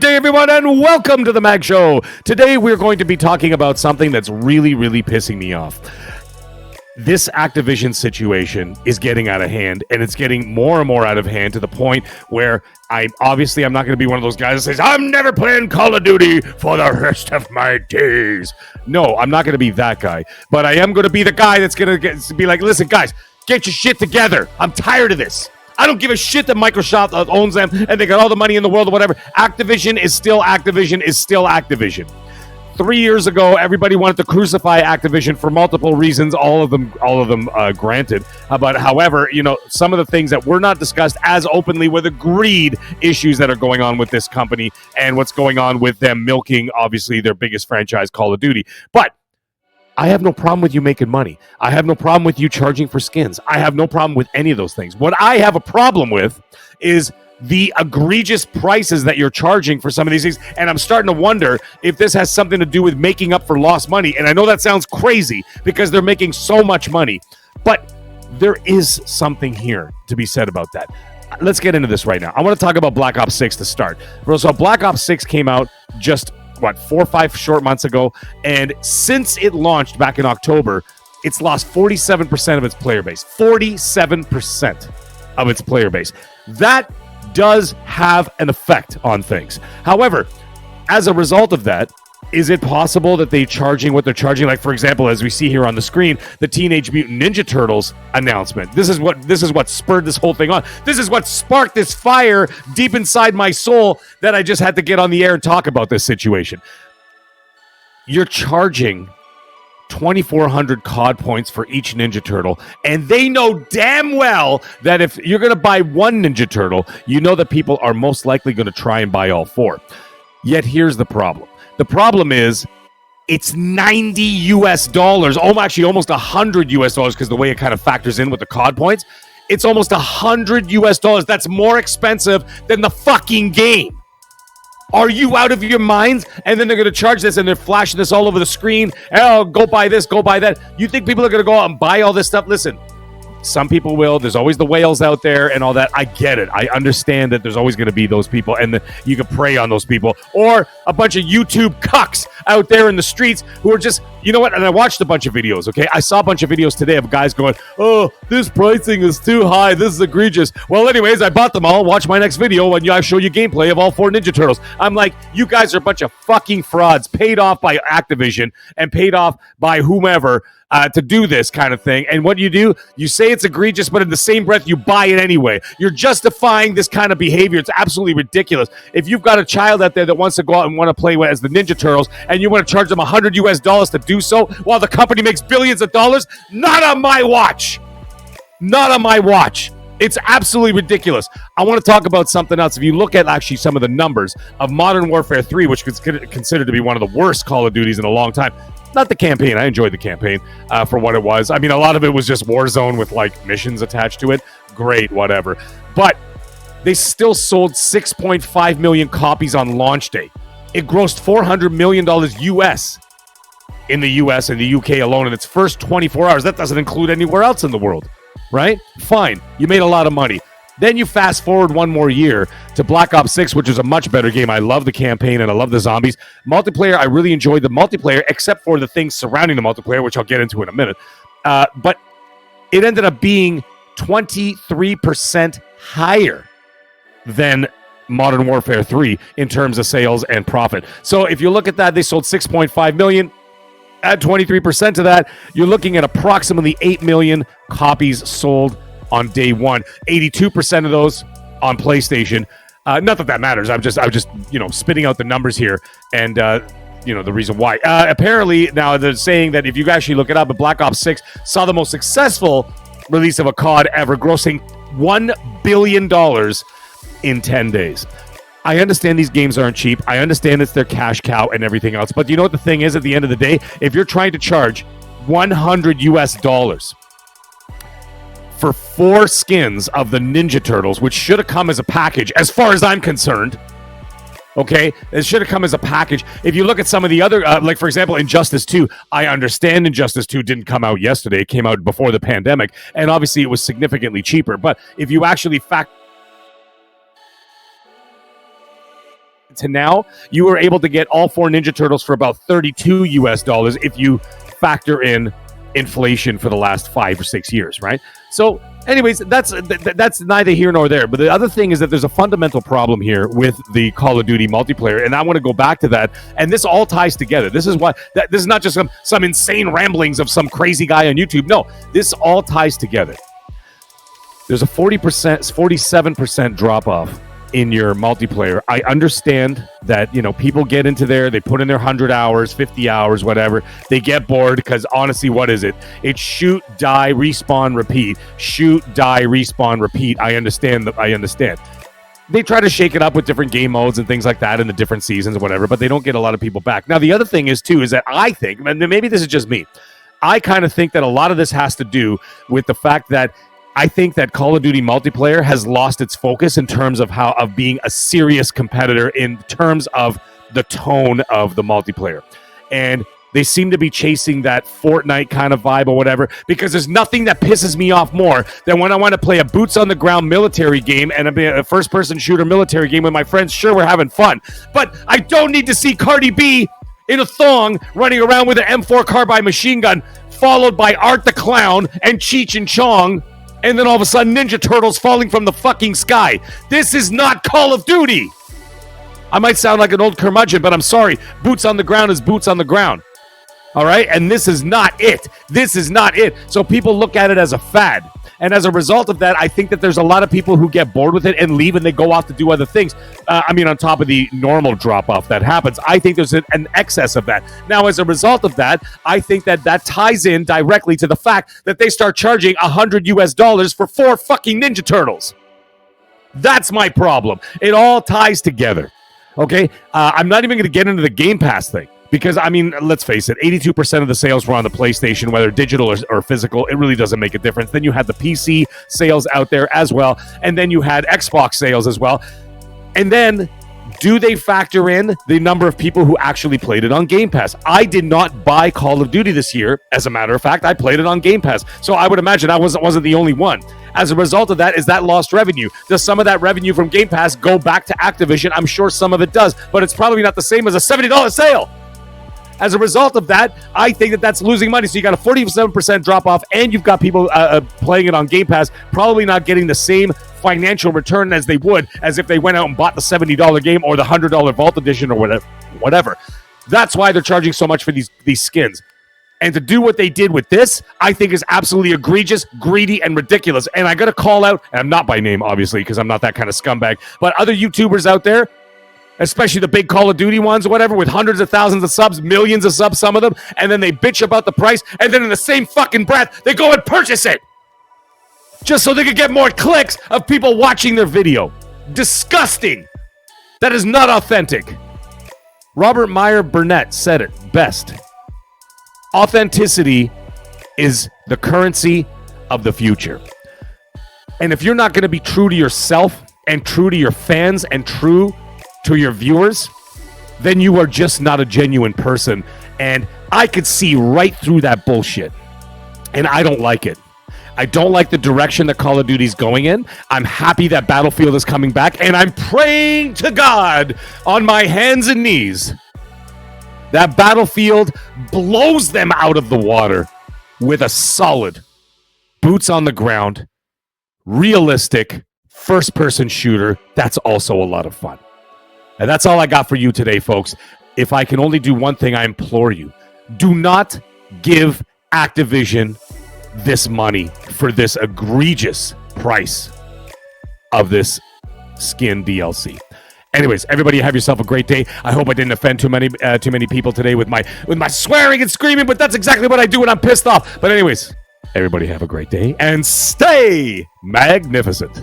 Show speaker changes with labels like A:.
A: day, everyone, and welcome to the MAGG Show. Today, we're going to be talking about something that's really, really pissing me off. This Activision situation is getting out of hand, and it's getting more and more out of hand to the point where I'm not going to be one of those guys that says, I'm never playing Call of Duty for the rest of my days. No, I'm not going to be that guy, but I am going to be the guy that's going to be like, listen, guys, get your shit together. I'm tired of this. I don't give a shit that Microsoft owns them and they got all the money in the world or whatever. Activision is still Activision. 3 years ago, everybody wanted to crucify Activision for multiple reasons, all of them granted. But however, some of the things that were not discussed as openly were the greed issues that are going on with this company and what's going on with them milking, obviously, their biggest franchise, Call of Duty. But I have no problem with you making money. I have no problem with you charging for skins. I have no problem with any of those things. What I have a problem with is the egregious prices that you're charging for some of these things. And I'm starting to wonder if this has something to do with making up for lost money. And I know that sounds crazy because they're making so much money. But there is something here to be said about that. Let's get into this right now. I want to talk about Black Ops 6 to start. So Black Ops 6 came out just 4 or 5 short months ago, and since it launched back in October, it's lost 47% of its player base. 47% of its player base. That does have an effect on things. However, as a result of that, is it possible that they're charging what they're charging? Like, for example, as we see here on the screen, the Teenage Mutant Ninja Turtles announcement. This is what spurred this whole thing on. This is what sparked this fire deep inside my soul that I just had to get on the air and talk about this situation. You're charging 2,400 COD points for each Ninja Turtle, and they know damn well that if you're going to buy one Ninja Turtle, you know that people are most likely going to try and buy all 4. Yet here's the problem. The problem is it's $90 US. Actually, almost $100 US because the way it kind of factors in with the COD points. It's almost $100 US. That's more expensive than the fucking game. Are you out of your minds? And then they're going to charge this and they're flashing this all over the screen. Oh, go buy this, go buy that. You think people are going to go out and buy all this stuff? Listen. Some people will. There's always the whales out there and all that. I get it. I understand that there's always going to be those people and you can prey on those people. Or a bunch of YouTube cucks out there in the streets who are just, you know what? And I watched a bunch of videos, okay? I saw a bunch of videos today of guys going, oh, this pricing is too high. This is egregious. Well, anyways, I bought them all. Watch my next video when I show you gameplay of all 4 Ninja Turtles. I'm like, you guys are a bunch of fucking frauds paid off by Activision and paid off by whomever to do this kind of thing. And what do? You say it's egregious, but in the same breath, you buy it anyway. You're justifying this kind of behavior. It's absolutely ridiculous. If you've got a child out there that wants to go out and want to play as the Ninja Turtles, and you want to charge them $100 US to do so while the company makes billions of dollars, not on my watch. Not on my watch. It's absolutely ridiculous. I want to talk about something else. If you look at actually some of the numbers of Modern Warfare 3, which is considered to be one of the worst Call of Duties in a long time, not the campaign. I enjoyed the campaign for what it was. I mean, a lot of it was just Warzone with like missions attached to it. Great, whatever. But they still sold 6.5 million copies on launch day. It grossed $400 million US in the US and the UK alone in its first 24 hours. That doesn't include anywhere else in the world, right? Fine. You made a lot of money. Then you fast forward one more year to Black Ops 6, which is a much better game. I love the campaign and I love the zombies. Multiplayer, I really enjoyed the multiplayer, except for the things surrounding the multiplayer, which I'll get into in a minute. But it ended up being 23% higher than Modern Warfare 3 in terms of sales and profit. So if you look at that, they sold 6.5 million. Add 23% to that, you're looking at approximately 8 million copies sold on day one. 82% of those on PlayStation. Not that matters. I'm just spitting out the numbers here and the reason why. Apparently now they're saying that if you actually look it up, Black Ops 6 saw the most successful release of a COD ever, grossing $1 billion in 10 days. I understand these games aren't cheap. I understand it's their cash cow and everything else. But you know what the thing is at the end of the day? If you're trying to charge $100 US for 4 skins of the Ninja Turtles, which should have come as a package, as far as I'm concerned, okay? It should have come as a package. If you look at some of the other, like, for example, Injustice 2, I understand Injustice 2 didn't come out yesterday. It came out before the pandemic, and obviously it was significantly cheaper. But if you actually to now, you were able to get all 4 Ninja Turtles for about $32 if you factor in inflation for the last 5 or 6 years, right? So anyways, that's neither here nor there. But the other thing is that there's a fundamental problem here with the Call of Duty multiplayer, and I want to go back to that. And this all ties together. This is what this is not just some insane ramblings of some crazy guy on YouTube. No, this all ties together. There's a 47% drop off in your multiplayer. I understand that, people get into there, they put in their 100 hours, 50 hours, whatever. They get bored because honestly, what is it? It's shoot, die, respawn, repeat. Shoot, die, respawn, repeat. I understand. They try to shake it up with different game modes and things like that in the different seasons or whatever, but they don't get a lot of people back. Now, the other thing is that I think, and maybe this is just me, I kind of think that a lot of this has to do with the fact that I think that Call of Duty multiplayer has lost its focus in terms of being a serious competitor in terms of the tone of the multiplayer. And they seem to be chasing that Fortnite kind of vibe or whatever, because there's nothing that pisses me off more than when I want to play a boots on the ground military game and a first person shooter military game with my friends. Sure, we're having fun, but I don't need to see Cardi B in a thong running around with an M4 carbine machine gun, followed by Art the Clown and Cheech and Chong, and then all of a sudden Ninja Turtles falling from the fucking sky. This is not Call of Duty. I might sound like an old curmudgeon, but I'm sorry. Boots on the ground is boots on the ground. All right? And this is not it. This is not it. So people look at it as a fad. And as a result of that, I think that there's a lot of people who get bored with it and leave and they go off to do other things. On top of the normal drop-off that happens, I think there's an excess of that. Now, as a result of that, I think that ties in directly to the fact that they start charging $100 for 4 fucking Ninja Turtles. That's my problem. It all ties together. Okay? I'm not even going to get into the Game Pass thing. Because, let's face it, 82% of the sales were on the PlayStation, whether digital or physical. It really doesn't make a difference. Then you had the PC sales out there as well. And then you had Xbox sales as well. And then, do they factor in the number of people who actually played it on Game Pass? I did not buy Call of Duty this year. As a matter of fact, I played it on Game Pass. So I would imagine I wasn't the only one. As a result of that, is that lost revenue? Does some of that revenue from Game Pass go back to Activision? I'm sure some of it does. But it's probably not the same as a $70 sale. As a result of that, I think that's losing money. So you got a 47% drop off, and you've got people playing it on Game Pass, probably not getting the same financial return as they would as if they went out and bought the $70 game or the $100 Vault Edition or whatever. That's why they're charging so much for these skins. And to do what they did with this, I think is absolutely egregious, greedy, and ridiculous. And I got to call out, and I'm not by name, obviously, because I'm not that kind of scumbag, but other YouTubers out there, especially the big Call of Duty ones or whatever, with hundreds of thousands of subs, millions of subs, some of them, and then they bitch about the price, and then in the same fucking breath, they go and purchase it just so they could get more clicks of people watching their video. Disgusting. That is not authentic. Robert Meyer Burnett said it best. Authenticity is the currency of the future. And if you're not going to be true to yourself and true to your fans and true to your viewers, then you are just not a genuine person. And I could see right through that bullshit. And I don't like it. I don't like the direction that Call of Duty's going in. I'm happy that Battlefield is coming back, and I'm praying to God on my hands and knees that Battlefield blows them out of the water with a solid, boots on the ground, realistic, first-person shooter. That's also a lot of fun. And that's all I got for you today, folks. If I can only do one thing, I implore you, do not give Activision this money for this egregious price of this skin DLC. Anyways, everybody have yourself a great day. I hope I didn't offend too many people today with my swearing and screaming, but that's exactly what I do when I'm pissed off. But anyways, everybody have a great day and stay magnificent.